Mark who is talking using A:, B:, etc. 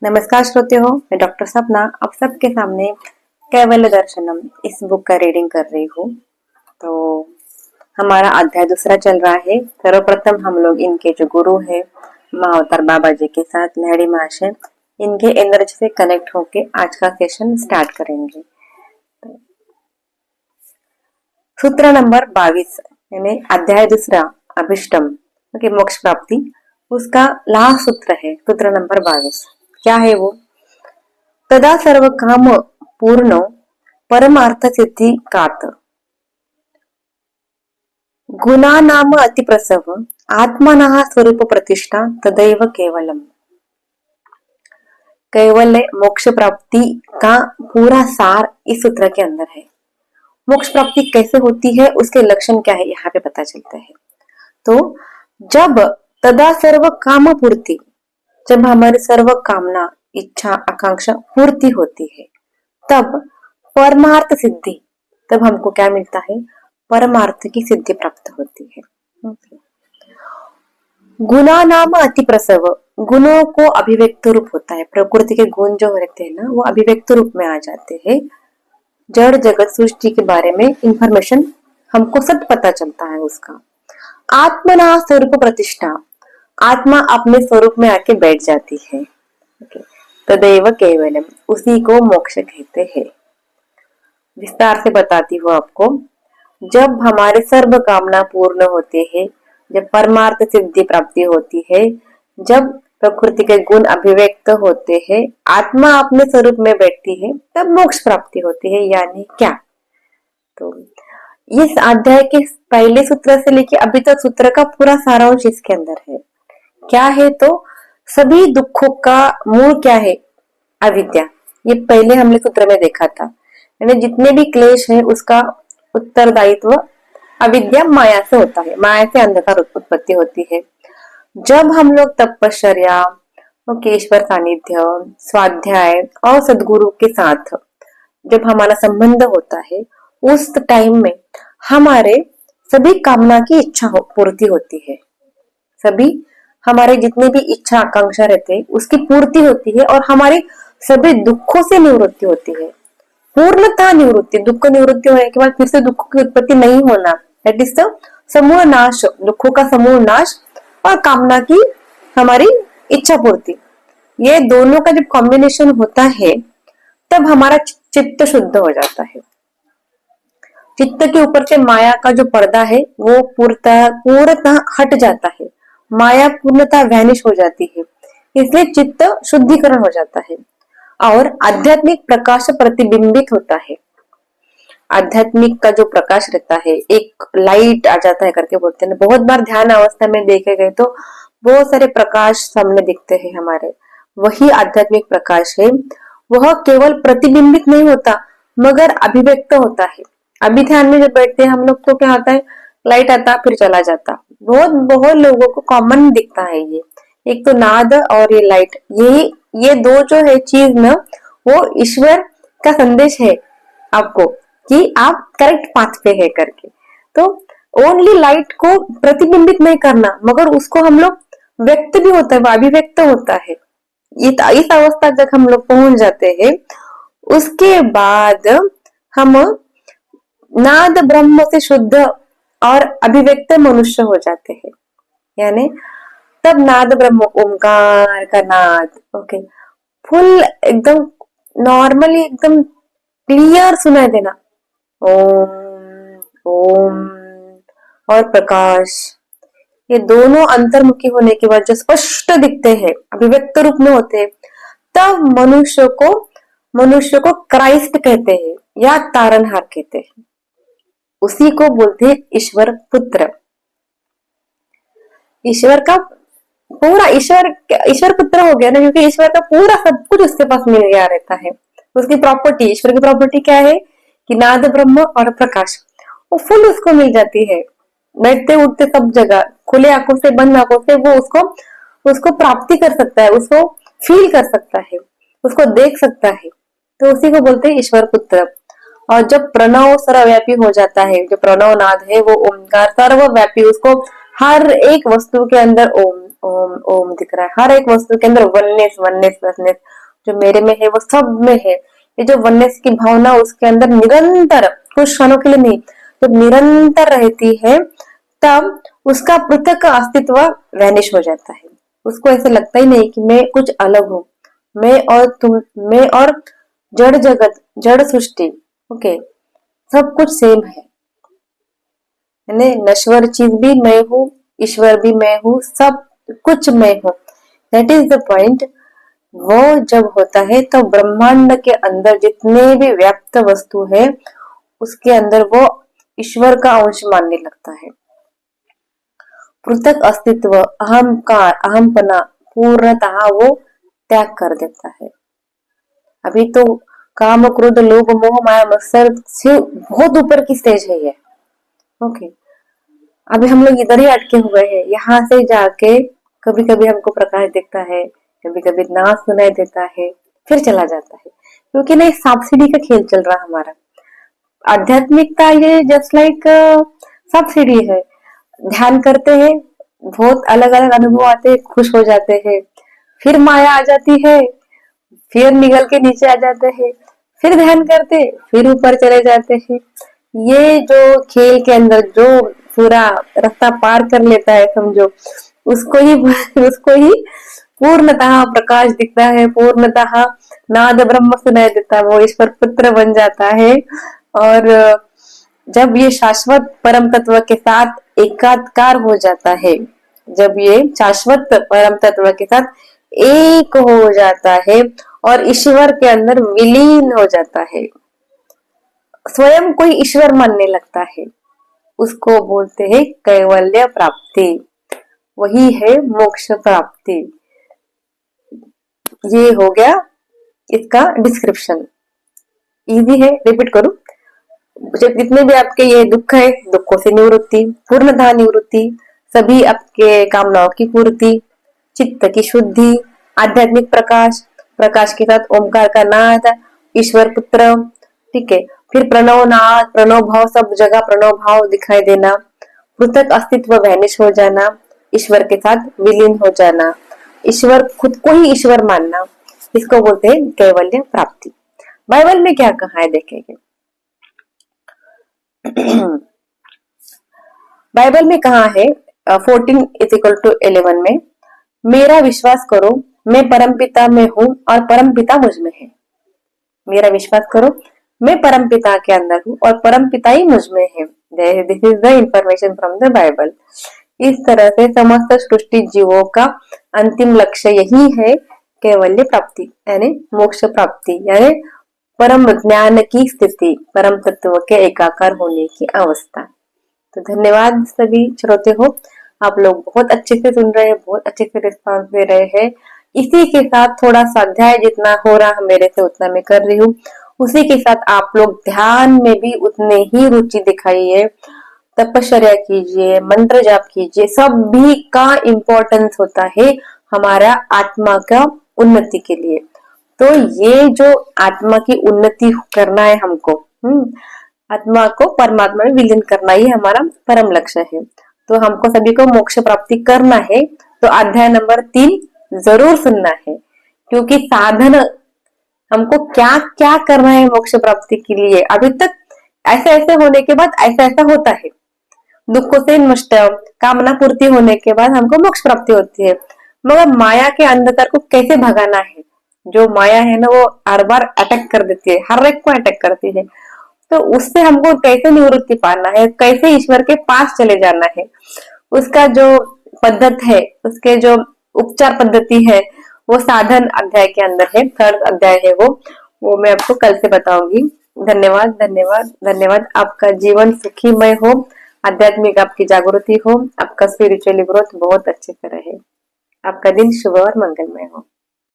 A: नमस्कार श्रोते हो, मैं डॉक्टर सपना आप सबके सामने कैवल्य दर्शनम इस बुक का रीडिंग कर रही हूँ। तो हमारा अध्याय दूसरा चल रहा है। सर्वप्रथम हम लोग इनके जो गुरु है महाअवतार बाबा जी के साथ लहड़ी महाशय, इनके एनर्जी से कनेक्ट होके आज का सेशन स्टार्ट करेंगे। सूत्र नंबर 22 यानी अध्याय दूसरा अभिष्टम ओके मोक्ष प्राप्ति, उसका लास्ट सूत्र है सूत्र नंबर 22। क्या है वो? तदा सर्व काम पूर्ण परमार्थ सिद्धि कात गुणा नाम अति प्रसव आत्मनः स्वरूप प्रतिष्ठा तदैव केवलम। कैवल्य मोक्ष प्राप्ति का पूरा सार इस सूत्र के अंदर है। मोक्ष प्राप्ति कैसे होती है, उसके लक्षण क्या है, यहाँ पे पता चलता है। तो जब तदा सर्व काम पूर्ति, जब हमारी सर्व कामना इच्छा आकांक्षा पूर्ति होती है, तब परमार्थ सिद्धि, तब हमको क्या मिलता है? परमार्थ की सिद्धि प्राप्त होती है। गुणा नाम अति प्रसव, गुणों को अभिव्यक्त रूप होता है। प्रकृति के गुण जो रहते हैं ना, वो अभिव्यक्त रूप में आ जाते हैं। जड़ जगत सृष्टि के बारे में इंफॉर्मेशन हमको सब पता चलता है उसका। आत्मना स्वरूप प्रतिष्ठा, आत्मा अपने स्वरूप में आके बैठ जाती है। तदैव केवलम, उसी को मोक्ष कहते हैं। विस्तार से बताती हूँ आपको। जब हमारे सर्व कामना पूर्ण होते हैं, जब परमार्थ सिद्धि प्राप्ति होती है, जब प्रकृति के गुण अभिव्यक्त होते हैं, आत्मा अपने स्वरूप में बैठती है, तब मोक्ष प्राप्ति होती है। यानी क्या? तो इस अध्याय के पहले सूत्र से लेके अभी तक सूत्र का पूरा सारांश इसके अंदर है। क्या है? तो सभी दुखों का मूल क्या है? अविद्या। ये पहले हमने सूत्र में देखा था। यानी जितने भी क्लेश है उसका उत्तरदायित्व अविद्या माया से होता है। माया से अंधकार उत्पत्ति होती है। जब हम लोग तपश्चर्या, ईश्वर सानिध्य, स्वाध्याय और सदगुरु के साथ जब हमारा संबंध होता है, उस टाइम में हमारे सभी कामना की इच्छा पूर्ति होती है। सभी हमारे जितने भी इच्छा आकांक्षा रहते हैं उसकी पूर्ति होती है और हमारे सभी दुखों से निवृत्ति होती है। पूर्णतः निवृत्ति, दुख निवृत्ति होने के बाद फिर से दुख की उत्पत्ति नहीं होना, दैट इज द समूल नाश, दुखों का समूल नाश और कामना की हमारी इच्छा पूर्ति। ये दोनों का जब कॉम्बिनेशन होता है तब हमारा चित्त शुद्ध हो जाता है। चित्त के ऊपर से माया का जो पर्दा है वो पूर्णतः हट जाता है। माया पूर्णतः वैनिश हो जाती है, इसलिए चित्त शुद्धिकरण हो जाता है और आध्यात्मिक प्रकाश प्रतिबिंबित होता है। आध्यात्मिक का जो प्रकाश रहता है, एक लाइट आ जाता है करके बोलते हैं। बहुत बार ध्यान अवस्था में देखे गए तो बहुत सारे प्रकाश सामने दिखते हैं हमारे, वही आध्यात्मिक प्रकाश है। वह केवल प्रतिबिंबित नहीं होता मगर अभिव्यक्त होता है। अभी ध्यान में जब बैठते हैं हम लोग तो क्या होता है, लाइट आता फिर चला जाता। बहुत लोगों को कॉमन दिखता है ये, एक तो नाद और ये लाइट, ये दो जो है चीज ना, वो ईश्वर का संदेश है आपको कि आप करेक्ट पाथ पे है करके। तो ओनली लाइट को प्रतिबिंबित नहीं करना मगर उसको हम लोग व्यक्त भी होता है, वो अभिव्यक्त होता है। इस अवस्था तक हम लोग पहुंच जाते हैं, उसके बाद हम नाद ब्रह्म से शुद्ध और अभिव्यक्त मनुष्य हो जाते हैं। यानी तब नाद ब्रह्म, ओमकार का नाद, ओके, फुल एकदम नॉर्मली एकदम क्लियर सुनाई देना, ओम ओम और प्रकाश, ये दोनों अंतर्मुखी होने के बाद जो स्पष्ट दिखते हैं, अभिव्यक्त रूप में होते हैं, तब मनुष्य को क्राइस्ट कहते हैं या तारनहार कहते हैं। उसी को बोलते हैं ईश्वर पुत्र। ईश्वर का पूरा ईश्वर पुत्र हो गया ना, क्योंकि ईश्वर का पूरा सब कुछ उसके पास मिल गया रहता है। उसकी प्रॉपर्टी, ईश्वर की प्रॉपर्टी क्या है कि नाद ब्रह्म और प्रकाश, वो फुल उसको मिल जाती है। बैठते उठते सब जगह, खुले आंखों से बंद आंखों से वो उसको प्राप्ति कर सकता है, उसको फील कर सकता है, उसको देख सकता है। तो उसी को बोलते हैं ईश्वर पुत्र। और जब प्रणव सर्वव्यापी हो जाता है, जो प्रणव नाद है वो ओमकार सर्वव्यापी, उसको हर एक वस्तु के अंदर ओम ओम ओम दिख रहा है, हर एक वस्तु के अंदर वननेस वननेस वननेस जो मेरे में है वो सब में है। ये जो वननेस की भावना उसके अंदर निरंतर, कुछ क्षणों के लिए नहीं, जब निरंतर रहती है तब उसका पृथक का अस्तित्व वैनिश हो जाता है। उसको ऐसे लगता ही नहीं कि मैं कुछ अलग हूँ, मैं और तुम, मैं और जड़ जगत, जड़ सृष्टि, ओके, सब कुछ सेम है। यानी नश्वर चीज भी मैं हूँ, ईश्वर भी मैं हूँ, सब कुछ मैं हूँ। That is the point. वो जब होता है तो ब्रह्मांड के अंदर जितने भी व्याप्त वस्तु है उसके अंदर वो ईश्वर का अंश मानने लगता है। पृथक अस्तित्व, अहंकार, अहमपना पूर्णतः वो त्याग कर देता है। अभी तो काम, क्रोध, लोभ, मोह, माया, मत्सर से बहुत ऊपर की स्टेज है ये। ओके, अभी हम लोग इधर ही अटके हुए हैं। यहाँ से जाके कभी कभी हमको प्रकाश दिखता है, कभी कभी नाद सुनाई देता है, फिर चला जाता है, क्योंकि ना सांप सीढ़ी का खेल चल रहा हमारा। आध्यात्मिकता ये जस्ट लाइक सांप सीढ़ी है। ध्यान करते हैं, बहुत अलग अलग अनुभव आते हैं, खुश हो जाते हैं, फिर माया आ जाती है, फिर निगल के नीचे आ जाते हैं, फिर ध्यान करते, फिर ऊपर चले जाते हैं। ये जो खेल के अंदर जो पूरा रास्ता पार कर लेता है समझो, उसको ही उसको ही पूर्णतः प्रकाश दिखता है, पूर्णतः नाद ब्रह्म सुनाई देता है, वो ईश्वर पुत्र बन जाता है। और जब ये शाश्वत परम तत्व के साथ एकाकार हो जाता है, जब ये शाश्वत परम तत्व के साथ एक हो जाता है और ईश्वर के अंदर विलीन हो जाता है, स्वयं कोई ईश्वर मानने लगता है, उसको बोलते हैं कैवल्य प्राप्ति। वही है मोक्ष प्राप्ति। ये हो गया इसका डिस्क्रिप्शन। इजी है, रिपीट करूं। जितने भी आपके ये दुख है, दुखों से निवृत्ति, पूर्णतः निवृत्ति, सभी आपके कामनाओं की पूर्ति, चित्त की शुद्धि, आध्यात्मिक प्रकाश, प्रकाश के साथ ओमकार का नाद, ईश्वर पुत्र, ठीक है। फिर प्रणव नाद, प्रणव भाव, सब जगह प्रणव भाव दिखाई देना, पृथक अस्तित्व वैनिश हो जाना, ईश्वर के साथ विलीन हो जाना, ईश्वर, खुद को ही ईश्वर मानना, इसको बोलते हैं कैवल्य प्राप्ति। बाइबल में क्या कहा है देखेंगे। बाइबल में कहा है 14:11 में, मेरा विश्वास करो, मैं परमपिता में हूँ और परमपिता मुझ में है। मेरा विश्वास करो, मैं परमपिता के अंदर हूँ और परमपिता ही मुझ में है। This is the information from the Bible. इस तरह से समस्त सृष्टि जीवों का अंतिम लक्ष्य यही है, कैवल्य प्राप्ति यानी मोक्ष प्राप्ति, यानी परम ज्ञान की स्थिति, परम तत्व के एकाकार होने की अवस्था। तो धन्यवाद सभी श्रोते हो, आप लोग बहुत अच्छे से सुन रहे हैं, बहुत अच्छे से रिस्पॉन्स दे रहे हैं। इसी के साथ थोड़ा स्वाध्याय जितना हो रहा मेरे से उतना मैं कर रही हूँ, उसी के साथ आप लोग ध्यान में भी उतने ही रुचि दिखाइए, तपश्चर्या कीजिए, मंत्र जाप कीजिए। सब भी का इम्पोर्टेंस होता है हमारा आत्मा का उन्नति के लिए। तो ये जो आत्मा की उन्नति करना है हमको, आत्मा को परमात्मा में विलीन करना ही हमारा परम लक्ष्य है। तो हमको सभी को मोक्ष प्राप्ति करना है, तो अध्याय नंबर 3 जरूर सुनना है, क्योंकि साधन हमको क्या क्या करना है मोक्ष प्राप्ति के लिए। अभी तक ऐसे ऐसे होने के बाद ऐसा ऐसा होता है, दुखों से नष्ट, कामना पूर्ति होने के बाद हमको मोक्ष प्राप्ति होती है। मगर माया के अंधकार को कैसे भगाना है, जो माया है ना वो हर बार अटैक कर देती है, हर एक को अटैक करती है। तो उससे हमको कैसे निवृत्ति पाना है, कैसे ईश्वर के पास चले जाना है, उसका जो पद्धत है, उसके जो उपचार पद्धति है, वो साधन अध्याय के अंदर है, 3rd अध्याय है वो मैं आपको कल से बताऊंगी। धन्यवाद धन्यवाद धन्यवाद। आपका जीवन सुखीमय हो, आध्यात्मिक आपकी जागृति हो, आपका स्पिरिचुअली ग्रोथ बहुत अच्छे से रहे, आपका दिन शुभ और मंगलमय हो।